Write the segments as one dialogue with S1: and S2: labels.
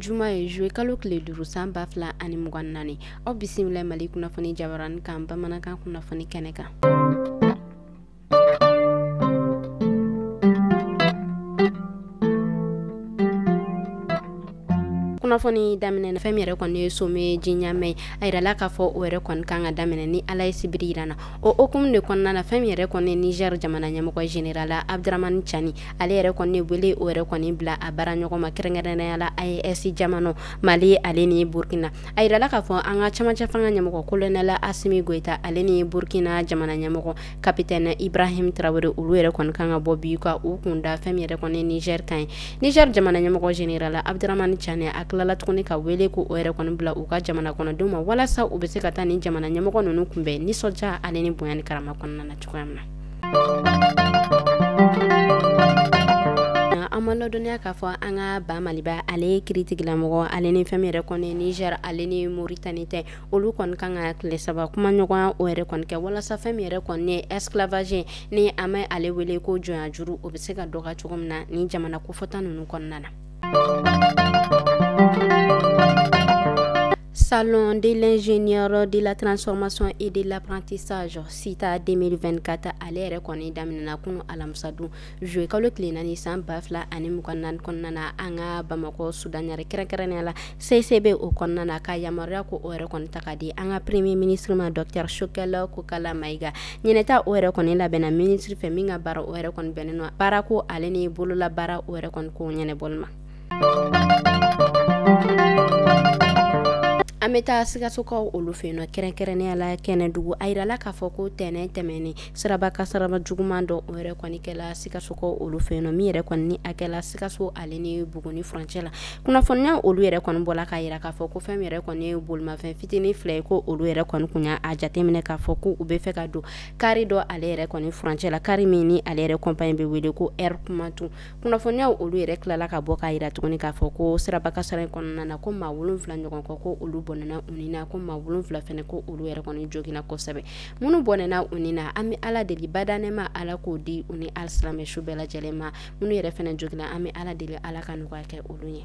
S1: juma ye joué kalo tile 5 san 2024 aw bisimila Mali kunnafoni jabarani kan bamanankan kunnafoni kɛnɛ kan. Kunnafoni daminɛ fɛn yɛrɛ kɔni ye some jiɲamɛ a yirala k'a fɔ o yɛrɛ kɔni kan ka daminɛ ni ala ye sibiri yirana o okumu de kɔnɔna na fɛn yɛrɛ kɔni Niger jamana ɲɛmɔgɔ général Abdramane Chani ale yɛrɛ kɔni wele o yɛrɛ kɔni bila a bara ɲɔgɔn ma kɛrɛnkɛrɛnnenya la AES jamana Mali ale ni Burkina a yirala k'a fɔ an ka camancɛ fanga ɲɛmɔgɔ colonel Assimi Goïta ale ni Burkina jamana ɲɛmɔgɔ capitaine Ibrahim Traoré olu yɛrɛ kɔni kan ka bɔ bi ka u kunda fɛn yɛrɛ kɔni Niger kan ye Niger jamana ɲɛmɔgɔ général Abdramane Chani tilala tuguni ka wele ko o yɛrɛ kɔni bila u ka jamana kɔnɔdenw ma walasa u bɛ se ka taa ni jamana ɲɛmɔgɔ ninnu kunbɛn nisɔndiya ale ni bonya ni karama kɔnɔna na cogoya min na. An ma ladɔnniya k'a fɔ an ka ba Maliba ale ye kiritigilamɔgɔ ale ni fɛn yɛrɛ kɔni Niger ale ni Mauritanie tɛ olu kɔni kan ka tile 3 kuma ɲɔgɔnya o yɛrɛ kɔni kɛ walasa fɛn yɛrɛ kɔni ye esclavage ni an ma ale wele ko jɔnya juru o bɛ se ka dɔgɔya cogo min na ni jamana kofɔta ninnu kɔnɔna na. Salon de l'ingénieur de la transformation et de l'apprentissage CITA 2024 ale yɛrɛ kɔni daminɛna kunu alamisa joué kalo tile 4 san 2024 kɔnɔna na an ka Bamako Sudan yɛrɛ kɛrɛnkɛrɛnnenya la CCB o kɔnɔna na ka yamaruya ko o yɛrɛ kɔni ta ka di an ka premier ministre ma Dr Shokela Kokala Maïga ɲinɛta o yɛrɛ kɔni labɛnna ministre fɛ min ka baara o yɛrɛ kɔni bɛnnen nɔ baara ko ale ni bolola baara o yɛrɛ kɔni ko ɲɛnɛbɔli ma. An bɛ taa Sikasokaw olu fɛ yen nɔ kɛrɛnkɛrɛnnenya la Kɛnɛdugu a yirala k'a fɔ ko tɛnɛn tɛmɛnen siraba kasaraba juguman dɔ o yɛrɛ kɔni kɛla Sikasokaw olu fɛ yen nɔ min yɛrɛ kɔni ni a kɛla Sikaso ale ni Buguni furancɛ la kunnafoniya olu yɛrɛ kɔni bɔla k'a yira k'a fɔ ko fɛn yɛrɛ kɔni ye bolimafɛn fitinin fila ye ko olu yɛrɛ kɔni kun y'a jateminɛ k'a fɔ ko u bɛ fɛ ka don kari dɔ ale yɛrɛ kɔni furancɛ la kari min ni ale yɛrɛ kɔnpani bɛ wele ko Air Kumatu kunnafoniya olu yɛrɛ tilala ka bɔ k'a yira tuguni k'a fɔ ko siraba kasara in kɔnɔna na ko maa 7 ɲɔgɔn kɔ ko olu bɔnɛna u ni na ko maa 7 fɛnɛ ko olu yɛrɛ kɔni jogina kosɛbɛ minnu bɔnɛna u ni na an bɛ ala deli badanema ala k'o di u ni alisilamɛ su bɛɛ lajɛlen ma minnu yɛrɛ fɛnɛ jogina an bɛ ala deli ala ka nɔgɔya kɛ olu ye.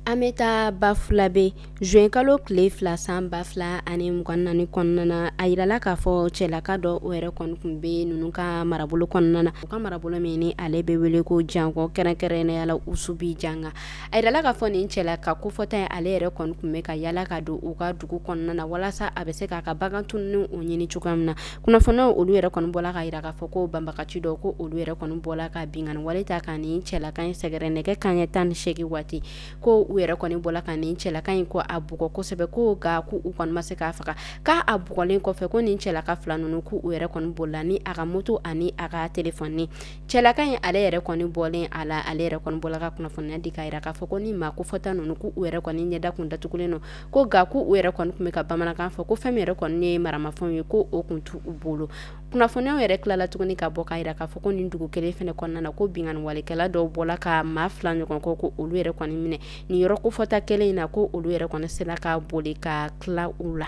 S1: An bɛ taa Bafulabe juin kalo tile 2 san 2024 kɔnɔna na a yirala k'a fɔ cɛlaka dɔ o yɛrɛ kɔni kun bɛ ninnu ka marabolo kɔnɔna na u ka marabolo min ni ale bɛ wele ko Jango kɛrɛnkɛrɛnnenya la Usubi Janga a yirala k'a fɔ nin cɛlaka kofɔta ye ale yɛrɛ kɔni kun bɛ ka yala ka don u ka dugu kɔnɔna na walasa a bɛ se k'a ka bagan tununi o ɲini cogoya min na kunnafoniyaw olu yɛrɛ kɔni bɔla k'a yira k'a fɔ ko banbagaci dɔ ko olu yɛrɛ kɔni bɔla ka bingani wale ta ka nin cɛlaka in sɛgɛrɛ nɛgɛ kanɲɛ 18 waati ko u yɛrɛ kɔni bɔla ka nin cɛlaka in ko a bugɔ kosɛbɛ ko ga ko u kɔni ma se k'a faga k'a a bugɔlen kɔfɛ ko nin cɛlaka fila ninnu ko u yɛrɛ kɔni bolila ni a ka moto ani a ka telefɔni cɛlaka in ale yɛrɛ kɔni bɔlen a la ale yɛrɛ kɔni bɔla ka kunnafoniya di k'a yira k'a fɔ ko ni maa ko fɔta ninnu ko u yɛrɛ kɔni ɲɛda kun datugulen don ko ga ko u yɛrɛ kɔni kun bɛ ka bamanankan fɔ ko fɛn yɛrɛ kɔni ye maramafɛnw ye ko o kun t'u bolo kunnafoniyaw yɛrɛ tilala tuguni ka bɔ k'a yira k'a fɔ ko nin dugu kelen fɛnɛ kɔnɔna na ko bingani walekɛla dɔw bɔla ka maa 2 ɲɔgɔn kɔ ko olu yɛrɛ kɔni minɛ nin yɔrɔ kofɔta kelen in na ko olu yɛrɛ kɔni sela ka boli ka tila u la.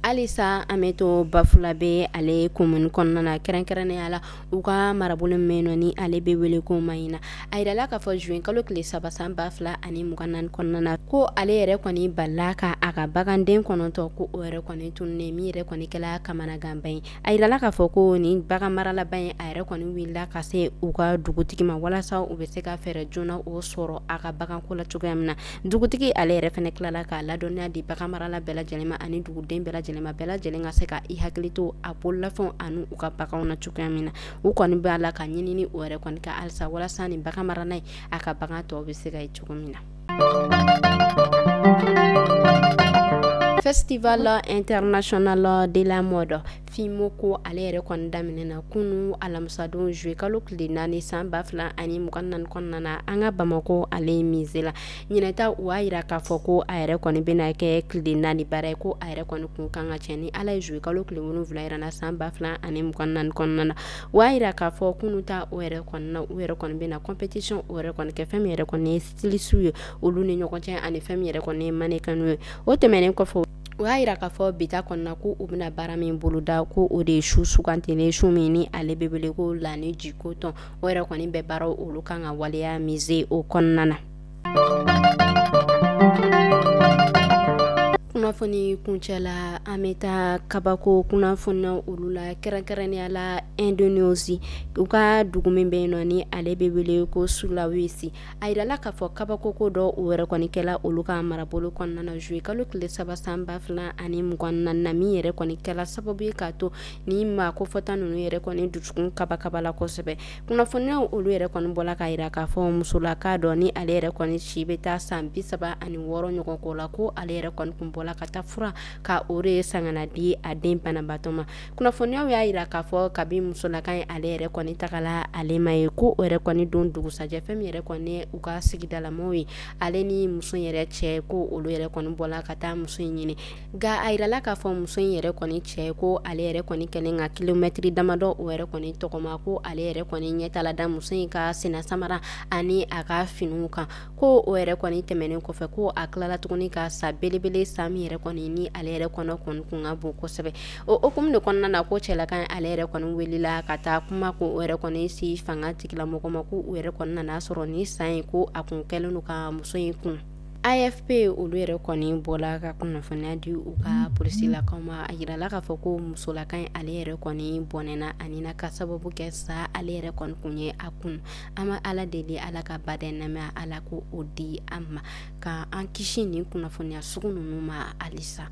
S1: Halisa an bɛ to Bafulabe ale commune kɔnɔna na kɛrɛnkɛrɛnnenya la u ka marabolo min nɔ ni ale bɛ wele ko Mayina a yirala k'a fɔ juin kalo tile 3 san 2024 kɔnɔna na ko ale yɛrɛ kɔni balila ka a ka baganden 9 ko o yɛrɛ kɔni tununnen min yɛrɛ kɔni kɛla kamanaganba ye a yirala k'a fɔ ko nin bagan maralaba in a yɛrɛ kɔni wulila ka se u ka dugutigi ma walasa u bɛ se ka fɛɛrɛ joona o sɔrɔ a ka baganko la cogoya min na dugutigi ale yɛrɛ fɛnɛ tilala k'a ladɔnniya di bagan marala bɛɛ lajɛlen ma ani duguden bɛɛ lajɛlen ma bɛɛ lajɛlen ka se ka i hakili to a bololafɛnw ani u ka baganw na cogoya min na u kɔni b'a la ka ɲinini o yɛrɛ kɔni ka halisa walasa nin bagan marana ye a ka bagan tɔw bɛ se ka ye cogo min na. Festival international de la mode Fimoko ale yɛrɛ kɔni daminɛna kunu alamisadon joué kalo tile 4 san 2024 kɔnɔna na an ka Bamako ale musée la ɲinɛta u y'a yira k'a fɔ ko a yɛrɛ kɔni bɛna kɛ tile 4 baara ye ko a yɛrɛ kɔni kun kan ka cɛ ni ala ye joué kalo tile 7 yirana san 2024 kɔnɔna na u y'a yira k'a fɔ kunu ta o yɛrɛ kɔni na u yɛrɛ kɔni bɛna compétition o yɛrɛ kɔni kɛ fɛn min yɛrɛ kɔni ye styliste ye olu ni ɲɔgɔn cɛ ani fɛn min yɛrɛ kɔni ye mannequin ye o tɛmɛnen kɔfɛ o y'a yira k'a fɔ bita kɔnɔna ko u bɛna baara min boloda ko o de ye su sugantilen su min ni ale bɛ wele ko Lani Jiko Tɔn o yɛrɛ kɔni bɛ baaraw olu kan ka waleya miser o kɔnɔna na. Kunnafoni kuncɛla an bɛ taa kabako kunnafoniya olu la kɛrɛnkɛrɛnnenya la Indonews u ka dugu min bɛ yen nɔ ni ale bɛ wele ko Sulawesi a yirala k'a fɔ kabako ko dɔ o yɛrɛ kɔni kɛla olu ka marabolo kɔnɔna na juillet kalo tile 3 san 2024 na min yɛrɛ kɔni kɛla sababu ye k'a to ni maakofɔta ninnu yɛrɛ kɔni dusukun kabakabala kosɛbɛ. Kunnafoniyaw olu yɛrɛ kɔni bɔla k'a yira k'a fɔ musolaka dɔ ni ale yɛrɛ kɔni si bɛ taa san 36 ɲɔgɔn ko la ko ale yɛrɛ kɔni kun bɔla ka taa fura ka o de sangana di a den banabaatɔ ma. Kunnafoniyaw y'a yira k'a fɔ kabi musolaka in ale yɛrɛ kɔni tagala ale ma ye ko o yɛrɛ kɔni don dugusajɛ fɛn min yɛrɛ kɔni u ka sigidalamɔgɔw ye ale ni muso in yɛrɛ cɛ ko olu yɛrɛ kɔni bɔla ka taa muso in ɲini nka a yirala k'a fɔ muso in yɛrɛ kɔni cɛ ko ale yɛrɛ kɔni kɛlen ka kilomɛtiri damadɔ o yɛrɛ kɔni tɔgɔma ko ale yɛrɛ kɔni ɲɛtala da muso in ka sena samara ani a ka finiw kan ko o yɛrɛ kɔni tɛmɛnen kɔfɛ ko a tilala tuguni ka sa belebele sa min yɛrɛ kɔni ni ale yɛrɛ kɔnɔ kɔni kun ka bon kosɛbɛ o hukumu de kɔnɔna na ko cɛlakan ale yɛrɛ kɔni welela ka taa kuma ko o yɛrɛ kɔni si fanga tigilamɔgɔ ma ko u yɛrɛ kɔni nana sɔrɔ ni san ye ko a kun kɛlen do ka muso in kun. AFP olu yɛrɛ kɔni bɔla ka kunnafoniya di u ka polisilakaw ma a yirala k'a fɔ ko musolakan ale yɛrɛ kɔni bɔnɛna ani na ka sababu kɛ sa ale yɛrɛ kɔni kun ye a kun an ma ala deli ala ka baden namɛn ala ko o di an ma ka an kisi nin kunnafoniya sugu ninnu ma halisa.